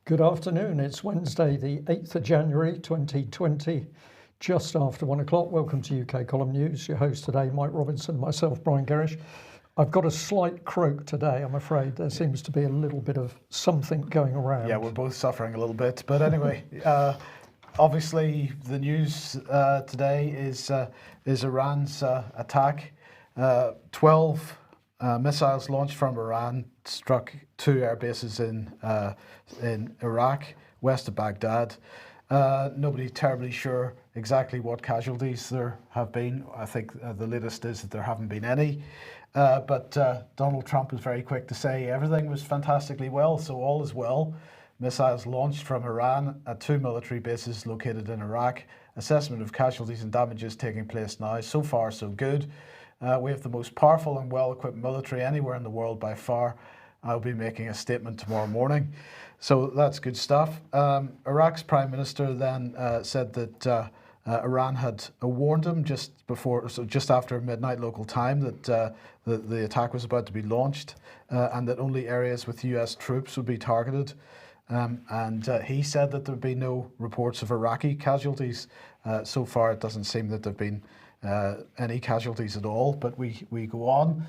Good afternoon. It's Wednesday, the 8th of January 2020, just after 1 o'clock. Welcome to UK Column News. Your host today, Mike Robinson, myself, Brian Gerrish. I've got a slight croak today, I'm afraid. There seems to be a little bit of something going around. Yeah, we're both suffering a little bit. But anyway, obviously the news today is Iran's attack. 12 missiles launched from Iran struck 2 air bases in Iraq, west of Baghdad. Nobody terribly sure exactly what casualties there have been. I think the latest is that there haven't been any. But Donald Trump was very quick to say everything was fantastically well, so all is well. Missiles launched from Iran at 2 military bases located in Iraq. Assessment of casualties and damages taking place now. So far, so good. We have the most powerful and well-equipped military anywhere in the world by far. I'll be making a statement tomorrow morning. So that's good stuff. Iraq's Prime Minister then said that Iran had warned him just after midnight local time that the attack was about to be launched and that only areas with US troops would be targeted. And he said that there would be no reports of Iraqi casualties. So far, it doesn't seem that there have been any casualties at all, but we go on.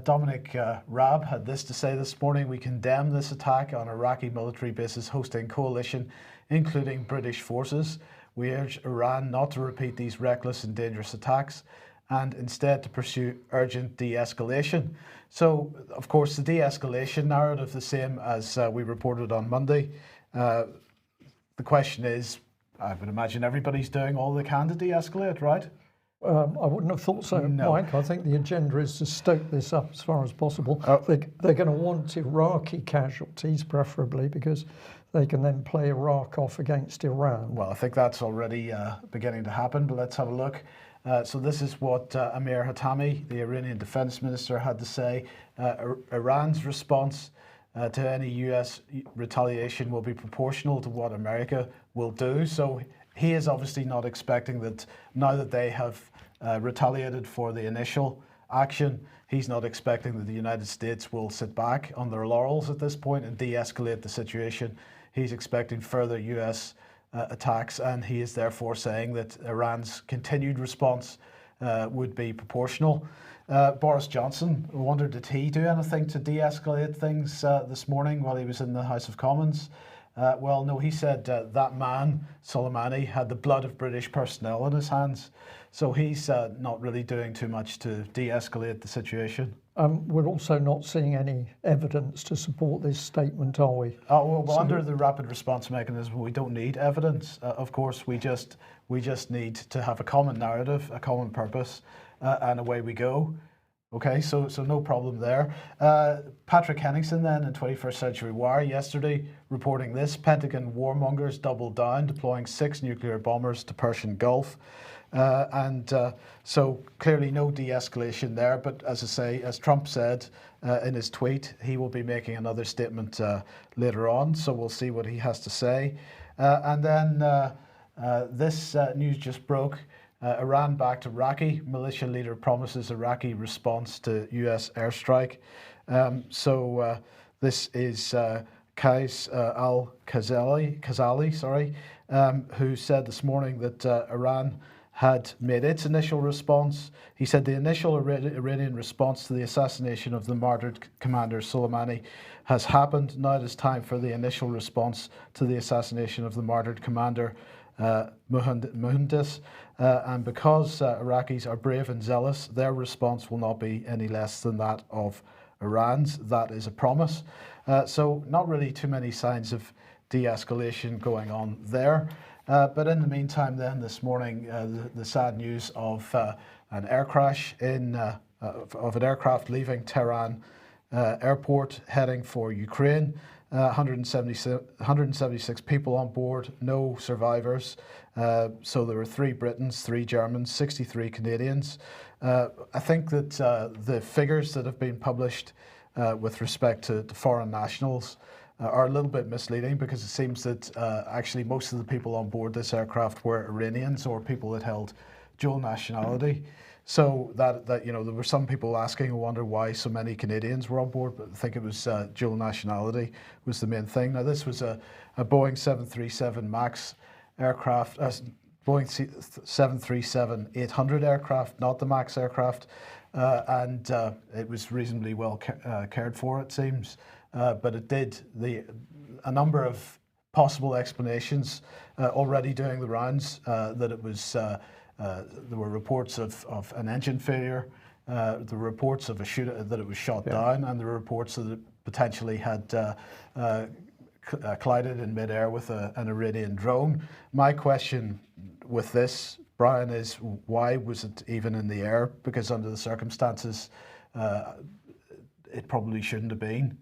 Dominic Raab had this to say this morning: "We condemn this attack on Iraqi military bases hosting coalition, including British forces. We urge Iran not to repeat these reckless and dangerous attacks and instead to pursue urgent de-escalation." So, of course, the de-escalation narrative, the same as we reported on Monday. The question is, I would imagine everybody's doing all they can to de-escalate, right? I wouldn't have thought so, No. Mike. I think the agenda is to stoke this up as far as possible. They're going to want Iraqi casualties, preferably, because they can then play Iraq off against Iran. Well, I think that's already beginning to happen, but let's have a look. So this is what Amir Hatami, the Iranian defense minister, had to say. Iran's response to any US retaliation will be proportional to what America will do. So he is obviously not expecting that now that they have retaliated for the initial action, he's not expecting that the United States will sit back on their laurels at this point and de-escalate the situation. He's expecting further US attacks, and he is therefore saying that Iran's continued response would be proportional. Boris Johnson, I wondered, did he do anything to de-escalate things this morning while he was in the House of Commons? Well, no, he said that man, Soleimani, had the blood of British personnel in his hands. So he's not really doing too much to de-escalate the situation. We're also not seeing any evidence to support this statement, are we? Well, under the rapid response mechanism, we don't need evidence. Of course, we just need to have a common narrative, a common purpose, and away we go. Okay, so no problem there. Patrick Henningsen then in 21st Century Wire yesterday reporting this: Pentagon warmongers doubled down, deploying 6 nuclear bombers to Persian Gulf. So clearly no de-escalation there, but as I say, as Trump said in his tweet, he will be making another statement later on, so we'll see what he has to say. And then this news just broke. Iran backed Iraqi militia leader promises Iraqi response to US airstrike. This is Qais al-Khazali, who said this morning that Iran had made its initial response. He said the initial Iranian response to the assassination of the martyred commander Soleimani has happened. Now it is time for the initial response to the assassination of the martyred commander Muhandis. And because Iraqis are brave and zealous, their response will not be any less than that of Iran's. That is a promise. So not really too many signs of de-escalation going on there. But in the meantime, then this morning, the sad news of an air crash of an aircraft leaving Tehran airport heading for Ukraine. 176 people on board, no survivors. So there were 3 Britons, 3 Germans, 63 Canadians. I think that the figures that have been published with respect to foreign nationals are a little bit misleading, because it seems that actually most of the people on board this aircraft were Iranians or people that held dual nationality. So that there were some people asking, I wonder why so many Canadians were on board, but I think it was dual nationality was the main thing. Now this was a Boeing 737 MAX aircraft, Boeing 737-800 aircraft, not the MAX aircraft, and it was reasonably well cared for, it seems. But it did a number of possible explanations already doing the rounds, that it was. There were reports of an engine failure, the reports of that it was shot down, and there were reports that it potentially had collided in midair with an Iranian drone. My question with this, Brian, is why was it even in the air? Because under the circumstances, it probably shouldn't have been.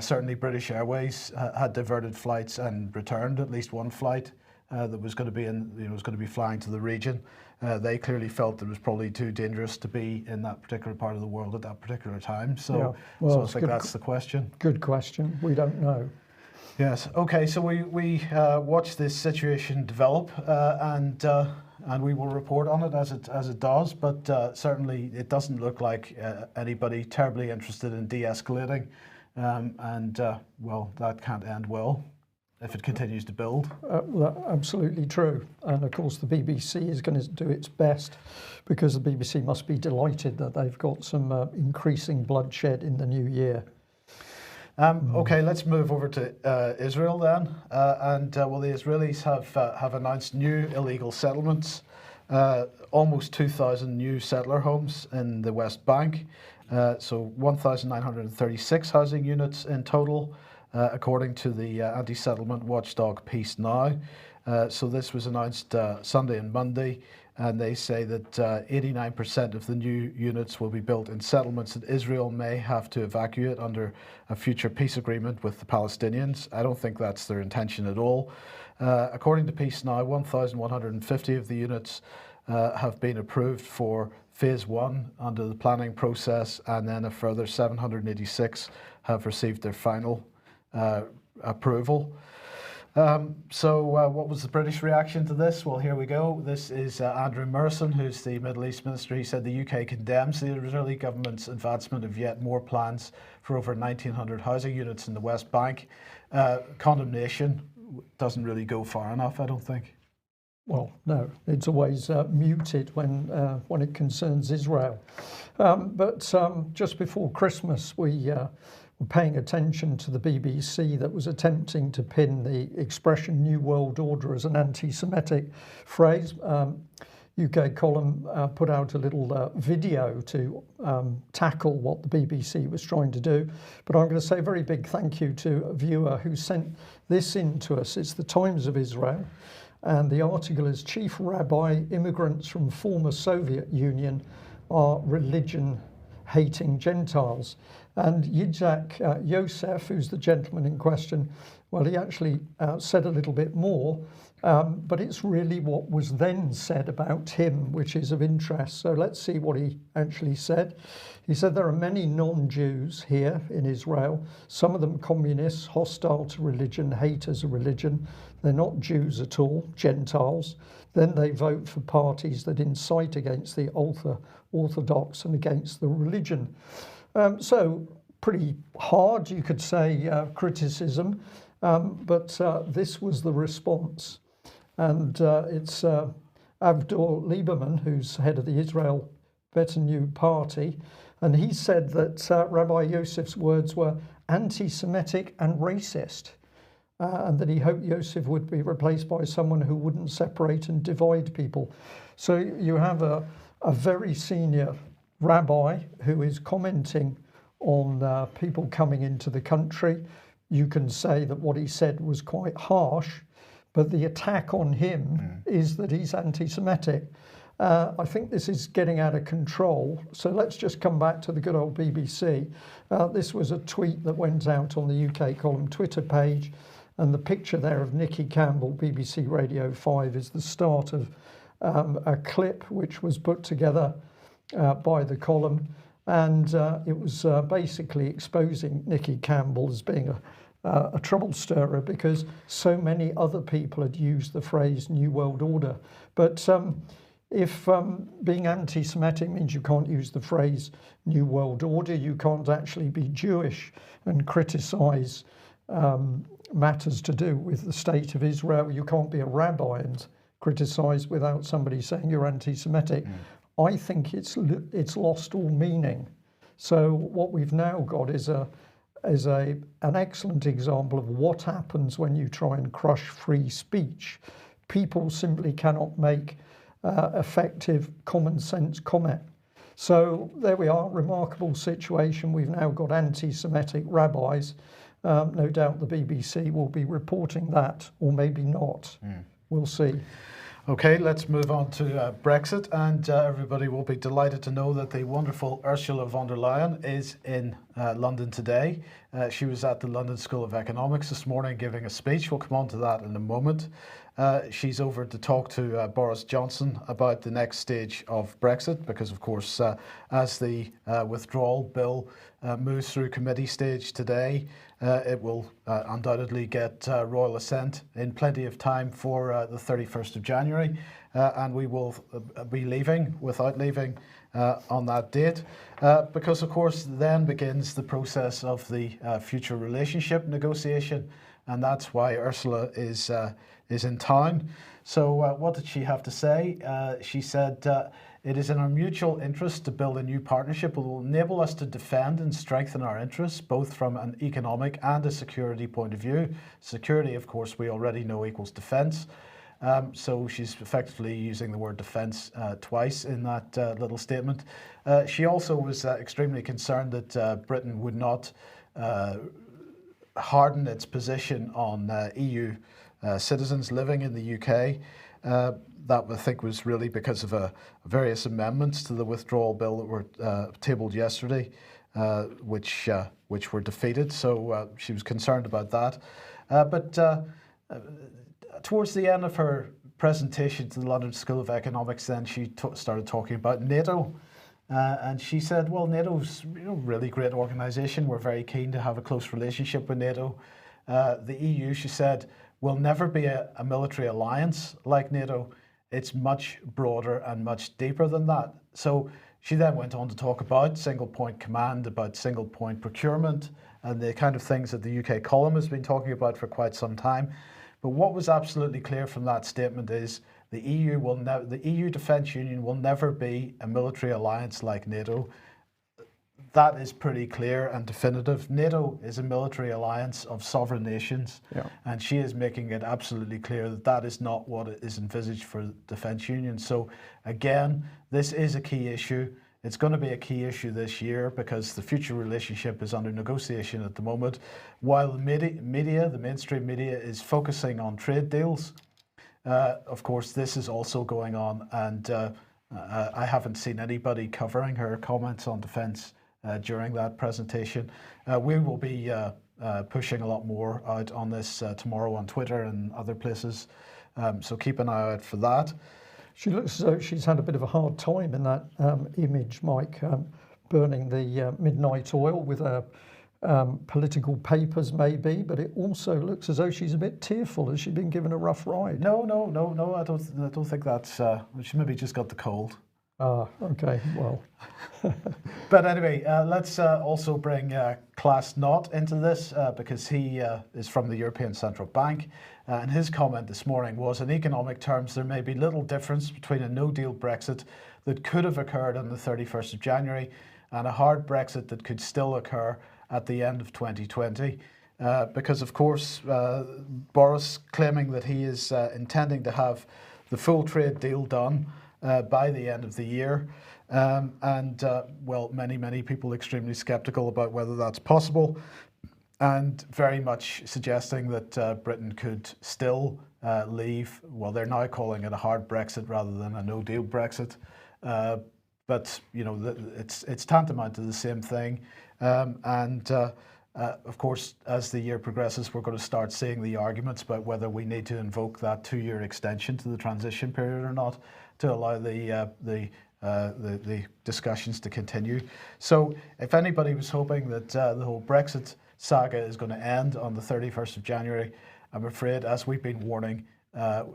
Certainly British Airways had diverted flights and returned at least one flight that was going to be was going to be flying to the region. They clearly felt that it was probably too dangerous to be in that particular part of the world at that particular time. So, so I think that's the question. Good question. We don't know. Yes. Okay. So we watch this situation develop, and we will report on it as it does. But certainly, it doesn't look like anybody terribly interested in de-escalating, well, that can't end well if it continues to build. Absolutely true. And of course, the BBC is going to do its best, because the BBC must be delighted that they've got some increasing bloodshed in the new year. Okay, let's move over to Israel then. Well, the Israelis have announced new illegal settlements, almost 2,000 new settler homes in the West Bank. So 1,936 housing units in total, according to the anti-settlement watchdog Peace Now. So this was announced Sunday and Monday, and they say that 89% of the new units will be built in settlements that Israel may have to evacuate under a future peace agreement with the Palestinians. I don't think that's their intention at all. According to Peace Now, 1,150 of the units have been approved for phase one under the planning process, and then a further 786 have received their final approval. So what was the British reaction to this? Well, here we go. This is Andrew Morrison, who's the Middle East Minister. He said the UK condemns the Israeli government's advancement of yet more plans for over 1,900 housing units in the West Bank. Condemnation doesn't really go far enough, I don't think. Well, no, it's always muted when it concerns Israel. But just before Christmas, we were paying attention to the BBC that was attempting to pin the expression New World Order as an anti-Semitic phrase. UK Column put out a little video to tackle what the BBC was trying to do. But I'm going to say a very big thank you to a viewer who sent this in to us. It's the Times of Israel. And the article is Chief Rabbi, Immigrants from Former Soviet Union Are Religion-Hating Gentiles. And Yitzhak Yosef, who's the gentleman in question, well, he actually said a little bit more, but it's really what was then said about him, which is of interest. So let's see what he actually said. He said there are many non-Jews here in Israel, some of them communists, hostile to religion, haters of religion. They're not Jews at all, Gentiles. Then they vote for parties that incite against the Orthodox and against the religion. So pretty hard, you could say, criticism, but this was the response. And it's Avdor Lieberman, who's head of the Israel Better New Party, and he said that Rabbi Yosef's words were anti-Semitic and racist, and that he hoped Yosef would be replaced by someone who wouldn't separate and divide people. So you have a very senior rabbi who is commenting on people coming into the country. You can say that what he said was quite harsh, but the attack on him is that he's anti-Semitic. I think this is getting out of control. So let's just come back to the good old BBC. This was a tweet that went out on the UK Column Twitter page, and the picture there of Nikki Campbell, BBC Radio 5, is the start of a clip which was put together by the column, and it was basically exposing Nikki Campbell as being a trouble stirrer, because so many other people had used the phrase New World Order. But if being anti-Semitic means you can't use the phrase New World Order, you can't actually be Jewish and criticise matters to do with the state of Israel, you can't be a rabbi and criticise without somebody saying you're anti-Semitic. I think it's lost all meaning. So what we've now got is an excellent example of what happens when you try and crush free speech. People simply cannot make effective common sense comment. So there we are, remarkable situation. We've now got anti-Semitic rabbis. No doubt the BBC will be reporting that, or maybe not. We'll see. Okay, let's move on to Brexit, and everybody will be delighted to know that the wonderful Ursula von der Leyen is in London today. She was at the London School of Economics this morning giving a speech. We'll come on to that in a moment. She's over to talk to Boris Johnson about the next stage of Brexit, because of course as the withdrawal bill moves through committee stage today, it will undoubtedly get royal assent in plenty of time for the 31st of January, and we will be leaving without leaving on that date, because of course then begins the process of the future relationship negotiation, and that's why Ursula is in town. So what did she have to say? She said, it is in our mutual interest to build a new partnership that will enable us to defend and strengthen our interests, both from an economic and a security point of view. Security, of course, we already know equals defence. So she's effectively using the word defence twice in that little statement. She also was extremely concerned that Britain would not harden its position on EU citizens living in the UK. That I think was really because of various amendments to the withdrawal bill that were tabled yesterday, which were defeated. So she was concerned about that. But towards the end of her presentation to the London School of Economics, then she started talking about NATO. And she said, well, NATO's a really great organisation. We're very keen to have a close relationship with NATO. The EU, she said, will never be a military alliance like NATO. It's much broader and much deeper than that. So she then went on to talk about single point command, about single point procurement, and the kind of things that the UK column has been talking about for quite some time. But what was absolutely clear from that statement is the EU Defence Union will never be a military alliance like NATO. That is pretty clear and definitive. NATO is a military alliance of sovereign nations, and she is making it absolutely clear that that is not what is envisaged for the Defence Union. So again, this is a key issue. It's going to be a key issue this year because the future relationship is under negotiation at the moment. While the media, the mainstream media, is focusing on trade deals, of course, this is also going on, and I haven't seen anybody covering her comments on defence during that presentation. We will be pushing a lot more out on this tomorrow on Twitter and other places, so keep an eye out for that. She looks as though she's had a bit of a hard time in that image, Mike, burning the midnight oil with her political papers maybe, but it also looks as though she's a bit tearful. Has she been given a rough ride? No, I don't think that's, she maybe just got the cold. Okay, well. But anyway, let's also bring Klaas Knot into this because he is from the European Central Bank. And his comment this morning was, in economic terms, there may be little difference between a no-deal Brexit that could have occurred on the 31st of January and a hard Brexit that could still occur at the end of 2020. Because, of course, Boris claiming that he is intending to have the full trade deal done by the end of the year. Well, many people extremely sceptical about whether that's possible, and very much suggesting that Britain could still leave. Well, they're now calling it a hard Brexit rather than a no-deal Brexit. But, you know, it's tantamount to the same thing. Of course, as the year progresses, we're going to start seeing the arguments about whether we need to invoke that 2-year extension to the transition period or not to allow the discussions to continue. So if anybody was hoping that the whole Brexit saga is going to end on the 31st of January, I'm afraid, as we've been warning,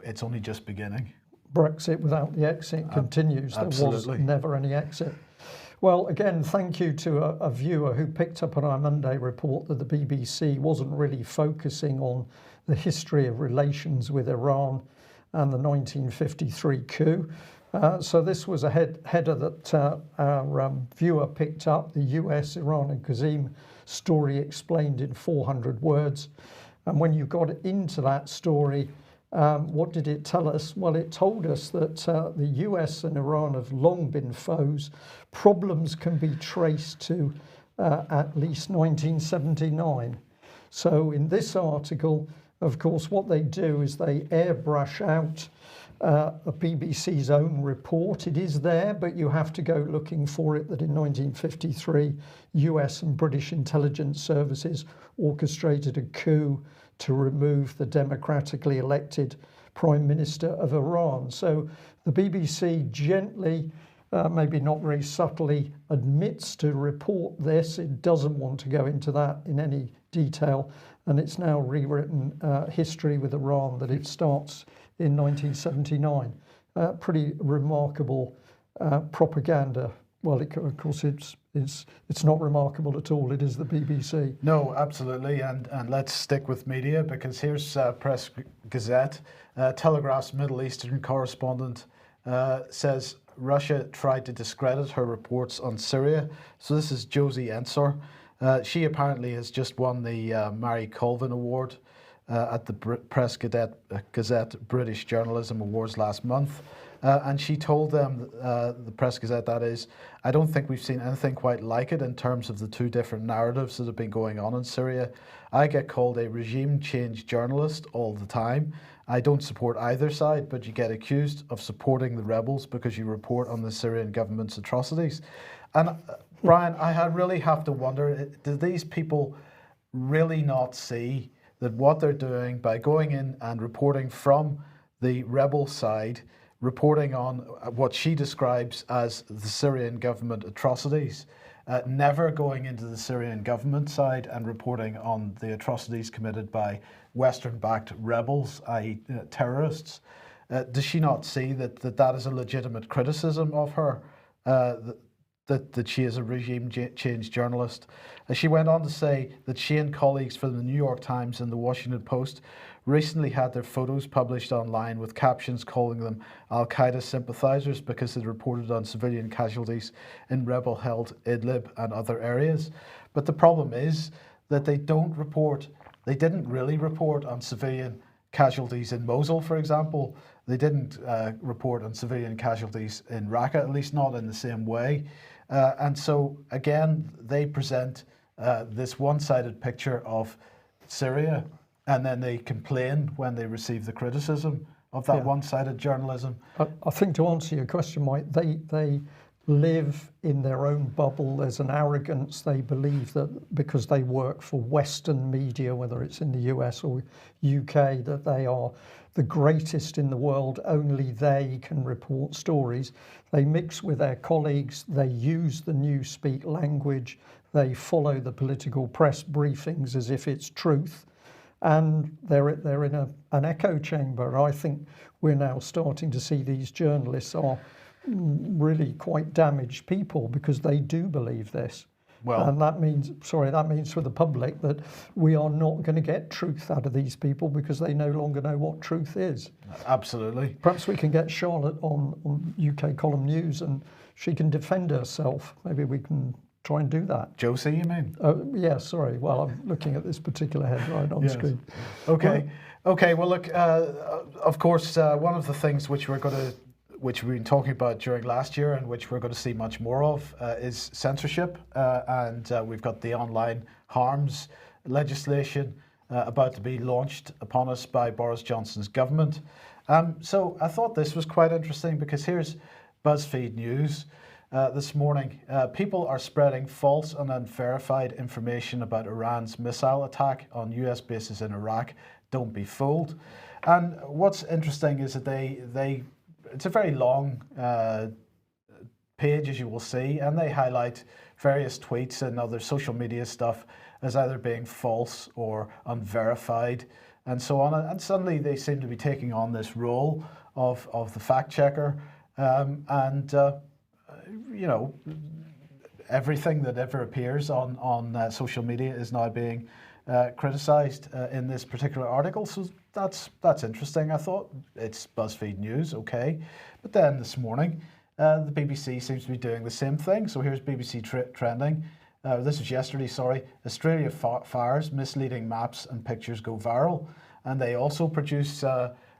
it's only just beginning. Brexit without the exit continues. Absolutely. There was never any exit. Well, again, thank you to a viewer who picked up on our Monday report that the BBC wasn't really focusing on the history of relations with Iran and the 1953 coup. So this was a header that our viewer picked up, the US, Iran and Qasem story explained in 400 words. And when you got into that story, what did it tell us? Well, it told us that the US and Iran have long been foes. Problems can be traced to at least 1979. So in this article, of course, what they do is they airbrush out a BBC's own report. It is there, but you have to go looking for it, that in 1953, US and British intelligence services orchestrated a coup to remove the democratically elected Prime Minister of Iran. So the BBC gently, maybe not very subtly, admits to report this. It doesn't want to go into that in any detail. And it's now rewritten history with Iran that it starts in 1979. Pretty remarkable propaganda. Well, of course, it's not remarkable at all. It is the BBC. No, absolutely. And let's stick with media, because here's Press Gazette. Telegraph's Middle Eastern correspondent says Russia tried to discredit her reports on Syria. So this is Josie Ensor. She apparently has just won the Mary Colvin Award at the Press Gazette British Journalism Awards last month. And she told them, the Press Gazette that is, I don't think we've seen anything quite like it in terms of the two different narratives that have been going on in Syria. I get called a regime change journalist all the time. I don't support either side, but you get accused of supporting the rebels because you report on the Syrian government's atrocities. And Brian, I really have to wonder, do these people really not see that what they're doing by going in and reporting from the rebel side, reporting on what she describes as the Syrian government atrocities, never going into the Syrian government side and reporting on the atrocities committed by Western-backed rebels, i.e. terrorists? Does she not see that is a legitimate criticism of her, that she is a regime change journalist? She went on to say that she and colleagues from the New York Times and the Washington Post recently had their photos published online with captions calling them Al-Qaeda sympathizers because they reported on civilian casualties in rebel-held Idlib and other areas. But the problem is that they didn't really report on civilian casualties in Mosul, for example. They didn't report on civilian casualties in Raqqa, at least not in the same way. And so, again, they present this one-sided picture of Syria, and then they complain when they receive the criticism of that one-sided journalism. I think, to answer your question, Mike, they live in their own bubble. There's an arrogance. They believe that because they work for Western media, whether it's in the US or UK, that they are the greatest in the world. Only they can report stories. They mix with their colleagues. They use the newspeak language. They follow the political press briefings as if it's truth. And they're in an echo chamber. I think we're now starting to see these journalists are really quite damaged people because they do believe this. Well, and that means for the public that we are not going to get truth out of these people because they no longer know what truth is. Absolutely. Perhaps we can get Charlotte on UK Column News and she can defend herself. Maybe we can try and do that. Josie, you mean? Yeah, sorry. Well, I'm looking at this particular headline on screen. Okay. Okay, well, look, of course, one of the things which we've been talking about during last year and which we're going to see much more of is censorship. And we've got the online harms legislation about to be launched upon us by Boris Johnson's government. So I thought this was quite interesting because here's BuzzFeed News. This morning, people are spreading false and unverified information about Iran's missile attack on US bases in Iraq. Don't be fooled. And what's interesting is that it's a very long page, as you will see, and they highlight various tweets and other social media stuff as either being false or unverified and so on. And suddenly they seem to be taking on this role of the fact checker, and you know, everything that ever appears on social media is now being criticised in this particular article. So that's interesting. I thought it's BuzzFeed News, okay, but then this morning the BBC seems to be doing the same thing. So here's BBC trending. This was yesterday, sorry. Australia fires, misleading maps and pictures go viral. And they also produce,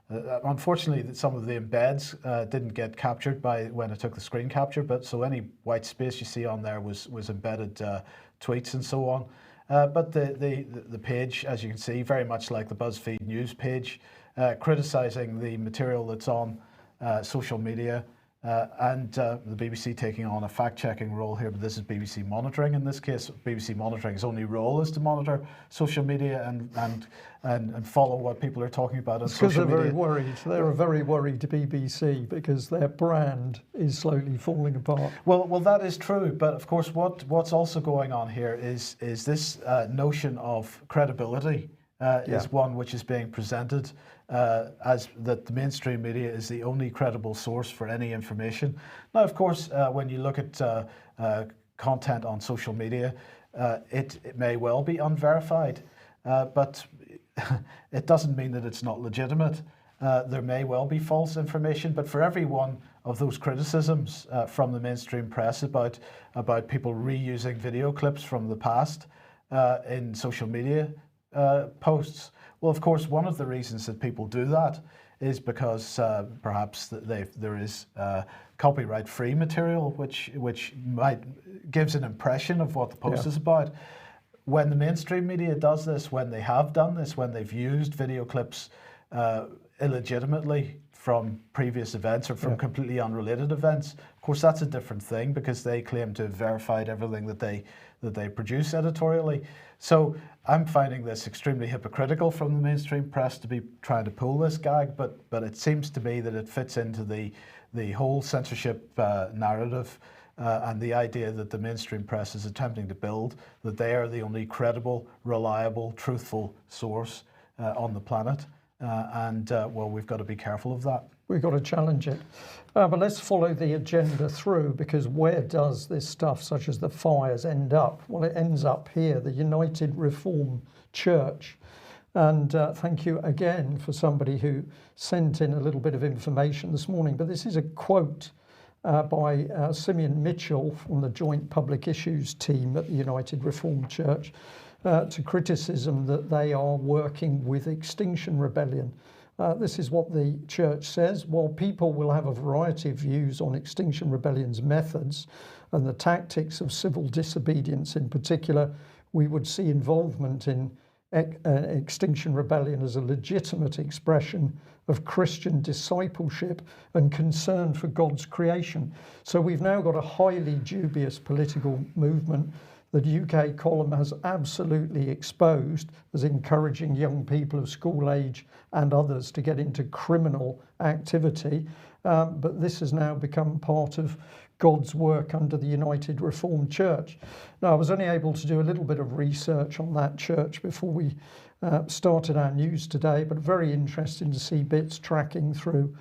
unfortunately, some of the embeds didn't get captured by when I took the screen capture, but so any white space you see on there was embedded tweets and so on. But the page, as you can see, very much like the BuzzFeed News page, criticising the material that's on social media. And the BBC taking on a fact-checking role here, but this is BBC Monitoring in this case. BBC Monitoring's only role is to monitor social media and follow what people are talking about on social media. Because they're very worried. They're a very worried BBC because their brand is slowly falling apart. Well, that is true. But of course, what's also going on here is this notion of credibility. Is one which is being presented as that the mainstream media is the only credible source for any information. Now, of course, when you look at content on social media, it may well be unverified, but it doesn't mean that it's not legitimate. There may well be false information, but for every one of those criticisms from the mainstream press about people reusing video clips from the past in social media posts. Well, of course, one of the reasons that people do that is because perhaps there is copyright-free material which might gives an impression of what the post is about. When the mainstream media does this, when they have done this, when they've used video clips illegitimately from previous events or from completely unrelated events, of course that's a different thing because they claim to have verified everything that they produce editorially. So I'm finding this extremely hypocritical from the mainstream press to be trying to pull this gag, but it seems to me that it fits into the whole censorship narrative and the idea that the mainstream press is attempting to build, that they are the only credible, reliable, truthful source on the planet. Well, we've got to be careful of that. We've got to challenge it. But let's follow the agenda through, because where does this stuff, such as the fires, end up? Well, it ends up here, the United Reformed Church. And thank you again for somebody who sent in a little bit of information this morning. But this is a quote by Simeon Mitchell from the Joint Public Issues team at the United Reformed Church. To criticism that they are working with Extinction Rebellion. This is what the church says. While people will have a variety of views on Extinction Rebellion's methods and the tactics of civil disobedience in particular, we would see involvement in Extinction Rebellion as a legitimate expression of Christian discipleship and concern for God's creation. So we've now got a highly dubious political movement that UK column has absolutely exposed as encouraging young people of school age and others to get into criminal activity. But this has now become part of God's work under the United Reformed Church. Now, I was only able to do a little bit of research on that church before we started our news today, but very interesting to see bits tracking through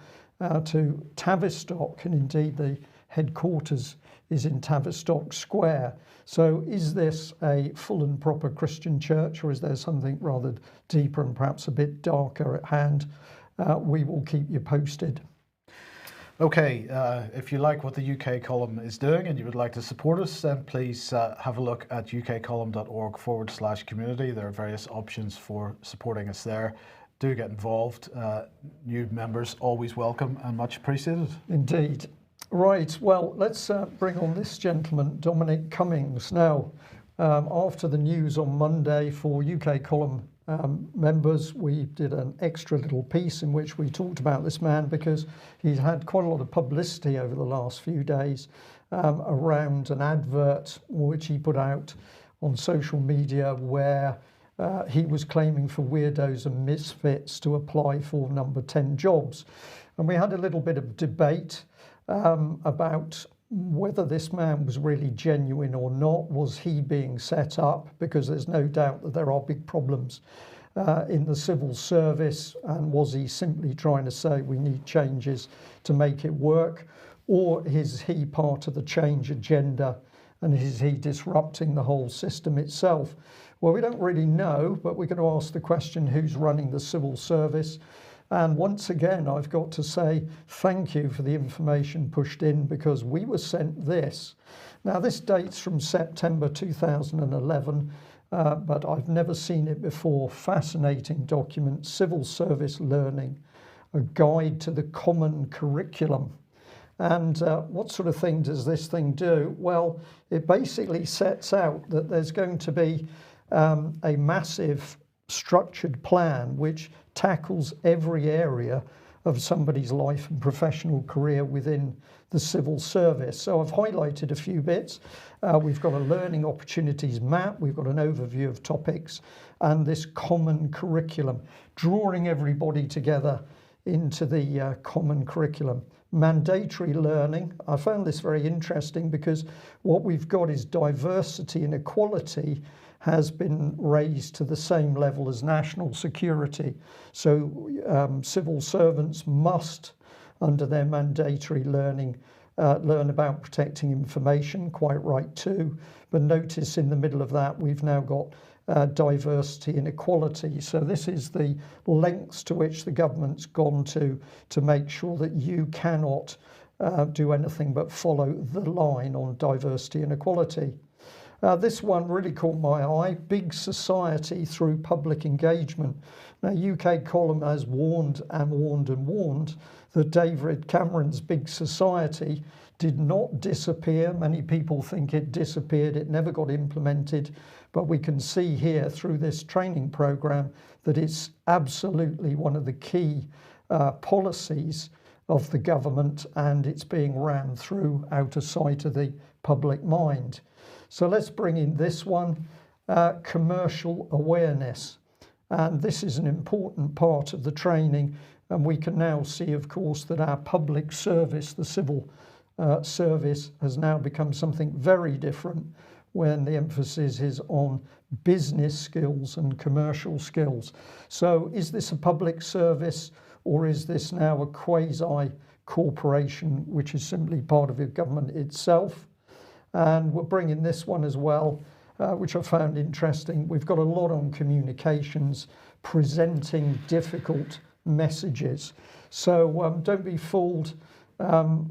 to Tavistock, and indeed the headquarters is in Tavistock Square. So is this a full and proper Christian church, or is there something rather deeper and perhaps a bit darker at hand? We will keep you posted. Okay, if you like what the UK column is doing and you would like to support us, then please have a look at ukcolumn.org/community. There are various options for supporting us there. Do get involved. New members always welcome and much appreciated. Indeed. Right, well, let's bring on this gentleman, Dominic Cummings. Now, after the news on Monday for UK column members, we did an extra little piece in which we talked about this man because he's had quite a lot of publicity over the last few days around an advert which he put out on social media where he was claiming for weirdos and misfits to apply for number 10 jobs. And we had a little bit of debate about whether this man was really genuine or not. Was he being set up? Because there's no doubt that there are big problems in the civil service, and was he simply trying to say we need changes to make it work, or is he part of the change agenda, and is he disrupting the whole system itself? Well, we don't really know, but we're going to ask the question, who's running the civil service? And once again, I've got to say thank you for the information pushed in, because we were sent this. Now, this dates from September 2011, but I've never seen it before. Fascinating document, Civil Service Learning, a guide to the common curriculum. And what sort of thing does this thing do? Well, it basically sets out that there's going to be a massive structured plan which tackles every area of somebody's life and professional career within the civil service. So I've highlighted a few bits. We've got a learning opportunities map, we've got an overview of topics, and this common curriculum, drawing everybody together into the common curriculum. Mandatory learning, I found this very interesting, because what we've got is diversity and equality has been raised to the same level as national security. So civil servants must, under their mandatory learning, learn about protecting information, quite right too. But notice in the middle of that, we've now got diversity and equality. So this is the lengths to which the government's gone to make sure that you cannot do anything but follow the line on diversity and equality. This one really caught my eye, big society through public engagement. Now, UK Column has warned and warned and warned that David Cameron's big society did not disappear. Many people think it disappeared, it never got implemented, but we can see here through this training program that it's absolutely one of the key policies of the government, and it's being ran through out of sight of the public mind. So let's bring in this one, commercial awareness. And this is an important part of the training. And we can now see, of course, that our public service, the civil service, has now become something very different when the emphasis is on business skills and commercial skills. So is this a public service, or is this now a quasi-corporation, which is simply part of the government itself? And we're bringing this one as well, which I found interesting. We've got a lot on communications, presenting difficult messages. So don't be fooled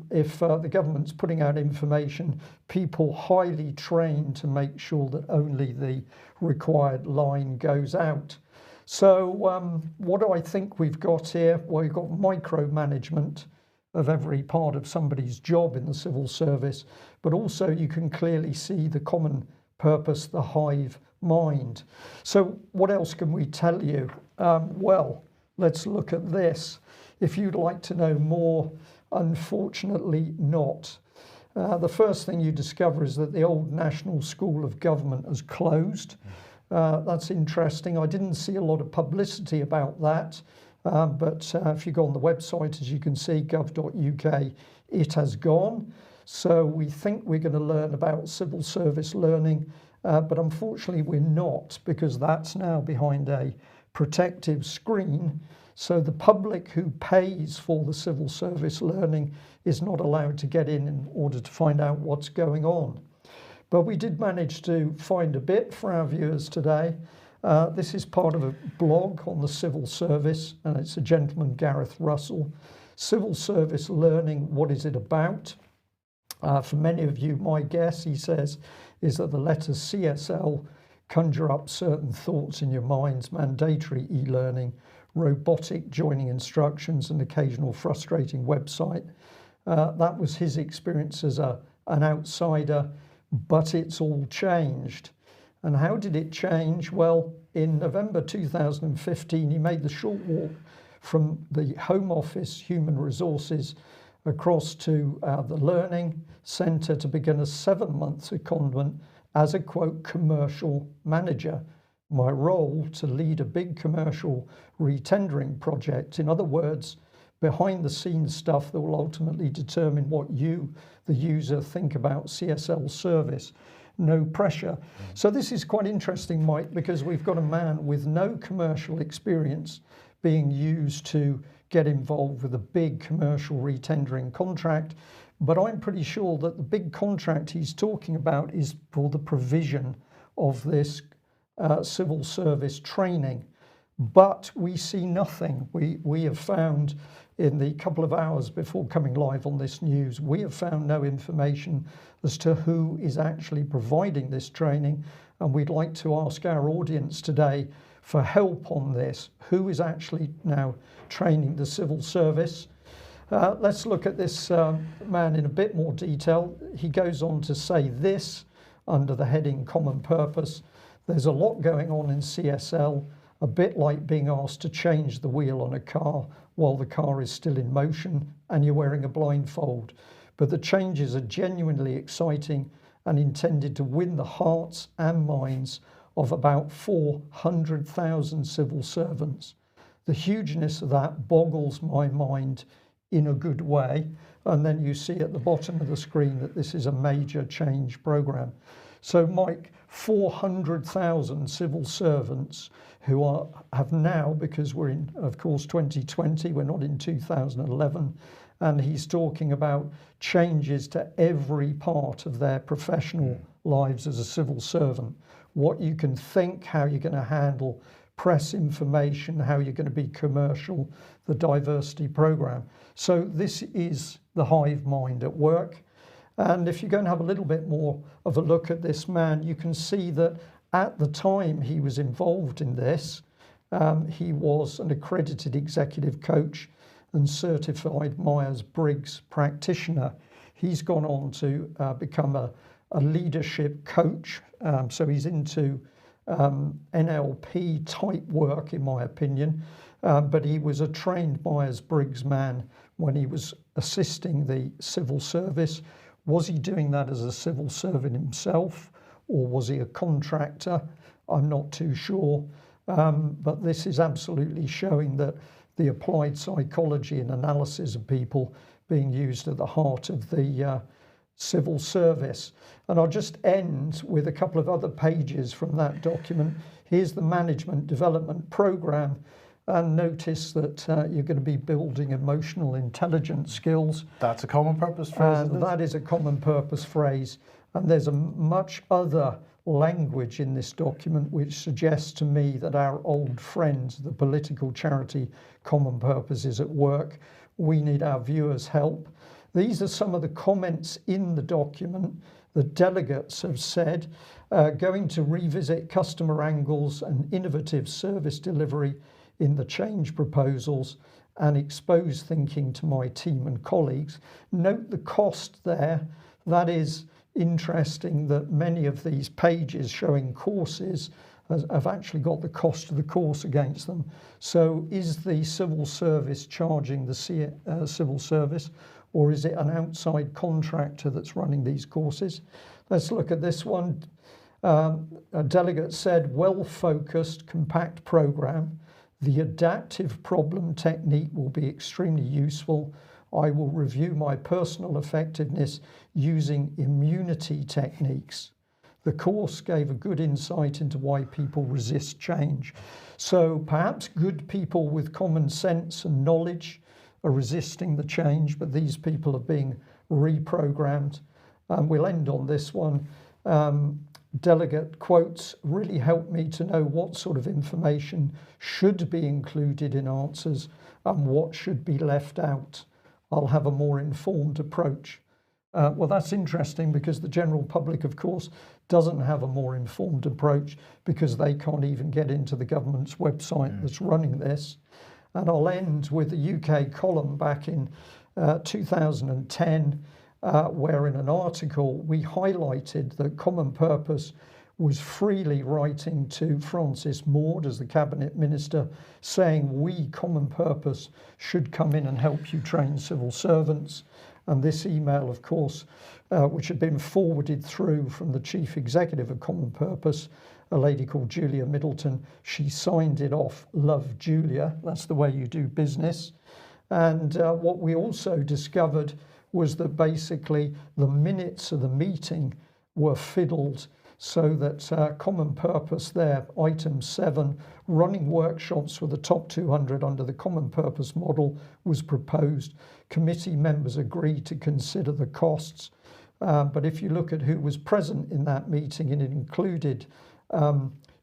if the government's putting out information, people highly trained to make sure that only the required line goes out. So what do I think we've got here? Well, you've got micromanagement of every part of somebody's job in the civil service, but also you can clearly see the common purpose, the hive mind. So what else can we tell you? Well, let's look at this. If you'd like to know more, unfortunately not. The first thing you discover is that the old National School of Government has closed. That's interesting. I didn't see a lot of publicity about that. But if you go on the website, as you can see, gov.uk, it has gone. So we think we're going to learn about civil service learning, but unfortunately we're not, because that's now behind a protective screen. So the public who pays for the civil service learning is not allowed to get in order to find out what's going on. But we did manage to find a bit for our viewers today. This is part of a blog on the civil service, and it's a gentleman, Gareth Russell. Civil service learning, what is it about? For many of you, my guess, he says, is that the letters CSL conjure up certain thoughts in your minds: mandatory e-learning, robotic joining instructions, and occasional frustrating website. That was his experience as an outsider, but it's all changed. And how did it change? Well, in November 2015, he made the short walk from the Home Office Human Resources across to the Learning Centre to begin a 7-month secondment as a, quote, commercial manager. My role to lead a big commercial retendering project. In other words, behind the scenes stuff that will ultimately determine what you, the user, think about CSL service. no pressure. So this is quite interesting, Mike, because we've got a man with no commercial experience being used to get involved with a big commercial retendering contract. But I'm pretty sure that the big contract he's talking about is for the provision of this civil service training. But we see nothing. We have found in the couple of hours before coming live on this news, we have found no information as to who is actually providing this training. And we'd like to ask our audience today for help on this. Who is actually now training the civil service? Let's look at this man in a bit more detail. He goes on to say this under the heading Common Purpose. There's a lot going on in CSL, a bit like being asked to change the wheel on a car while the car is still in motion and you're wearing a blindfold. But the changes are genuinely exciting and intended to win the hearts and minds of about 400,000 civil servants. The hugeness of that boggles my mind in a good way. And then you see at the bottom of the screen that this is a major change program. So Mike, 400,000 civil servants who have now, because we're in, of course, 2020, we're not in 2011, and he's talking about changes to every part of their professional lives as a civil servant. What you can think, how you're going to handle press information, how you're going to be commercial, the diversity program. So this is the hive mind at work. And if you go and have a little bit more of a look at this man, you can see that at the time he was involved in this, he was an accredited executive coach and certified Myers-Briggs practitioner. He's gone on to become a leadership coach. So he's into NLP type work, in my opinion. But he was a trained Myers-Briggs man when he was assisting the civil service. Was he doing that as a civil servant himself, or was he a contractor? I'm not too sure. But this is absolutely showing that the applied psychology and analysis of people being used at the heart of the civil service. And I'll just end with a couple of other pages from that document. Here's the management development program. And notice that you're going to be building emotional intelligence skills. That's a common purpose phrase. That is a common purpose phrase. And there's a much other language in this document which suggests to me that our old friend, the political charity Common Purpose, is at work. We need our viewers' help. These are some of the comments in the document. The delegates have said, going to revisit customer angles and innovative service delivery in the change proposals and expose thinking to my team and colleagues. Note the cost there. That is interesting that many of these pages showing courses have actually got the cost of the course against them. So is the civil service charging the civil service, or is it an outside contractor that's running these courses? Let's look at this one. A delegate said, well-focused, compact program. The adaptive problem technique will be extremely useful. I will review my personal effectiveness using immunity techniques. The course gave a good insight into why people resist change. So perhaps good people with common sense and knowledge are resisting the change, but these people are being reprogrammed. We'll end on this one. Delegate quotes really helped me to know what sort of information should be included in answers and what should be left out. I'll have a more informed approach. Well, that's interesting because the general public, of course, doesn't have a more informed approach because they can't even get into the government's website that's running this. And I'll end with a UK column back in 2010, where in an article we highlighted that Common Purpose was freely writing to Francis Maude as the cabinet minister, saying we, Common Purpose, should come in and help you train civil servants. And this email, of course, which had been forwarded through from the chief executive of Common Purpose, a lady called Julia Middleton, she signed it off, love Julia, that's the way you do business. And what we also discovered was that basically the minutes of the meeting were fiddled so that common purpose there, item 7, running workshops for the top 200 under the common purpose model was proposed. Committee members agreed to consider the costs. But if you look at who was present in that meeting, and it included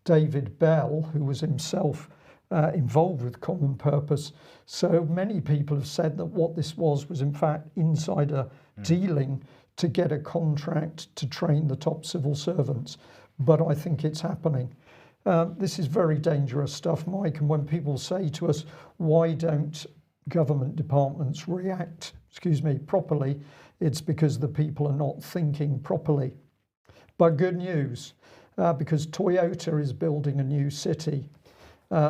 David Bell, who was himself involved with common purpose. So many people have said that what this was in fact insider dealing to get a contract to train the top civil servants. But I think it's happening. This is very dangerous stuff, Mike. And when people say to us, why don't government departments react, properly, it's because the people are not thinking properly. But good news, because Toyota is building a new city.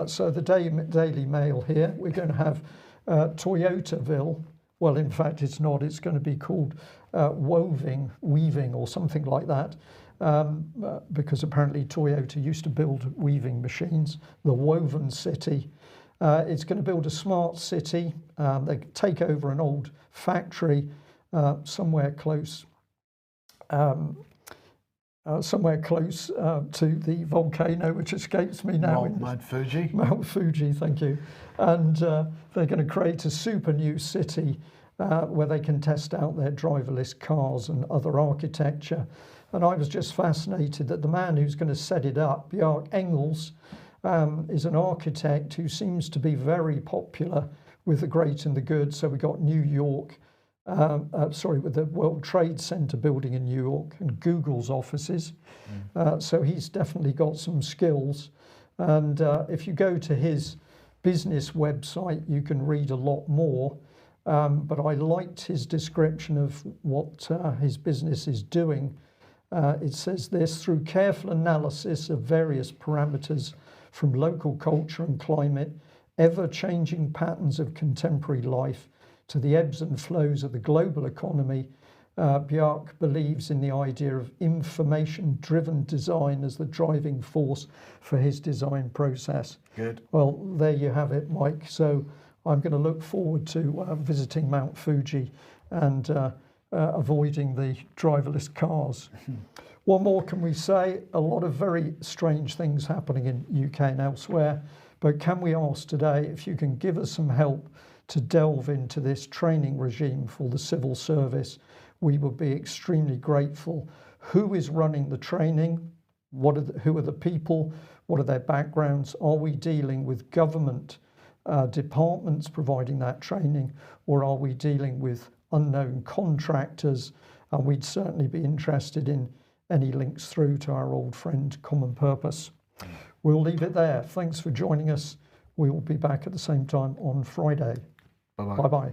So the Daily Mail here, we're going to have Toyotaville. Well, in fact, it's not. It's going to be called weaving or something like that, because apparently Toyota used to build weaving machines. The Woven City. It's going to build a smart city. They take over an old factory somewhere close to the volcano, which escapes me now. Mount Fuji. Mount Fuji, thank you. And they're going to create a super new city where they can test out their driverless cars and other architecture. And I was just fascinated that the man who's going to set it up, Bjarke Engels, is an architect who seems to be very popular with the great and the good. So we got New York, with the World Trade Center building in New York and Google's offices. So he's definitely got some skills. And if you go to his business website, you can read a lot more. But I liked his description of what his business is doing. It says this: through careful analysis of various parameters from local culture and climate, ever-changing patterns of contemporary life, to the ebbs and flows of the global economy, Bjarke believes in the idea of information-driven design as the driving force for his design process. Good. Well, there you have it, Mike. So I'm going to look forward to visiting Mount Fuji and avoiding the driverless cars. What more can we say? A lot of very strange things happening in UK and elsewhere. But can we ask today if you can give us some help to delve into this training regime for the civil service? We would be extremely grateful. Who is running the training? Who are the people? What are their backgrounds? Are we dealing with government departments providing that training, or are we dealing with unknown contractors? And we'd certainly be interested in any links through to our old friend Common Purpose. We'll leave it there. Thanks for joining us. We will be back at the same time on Friday. Bye-bye. Bye-bye.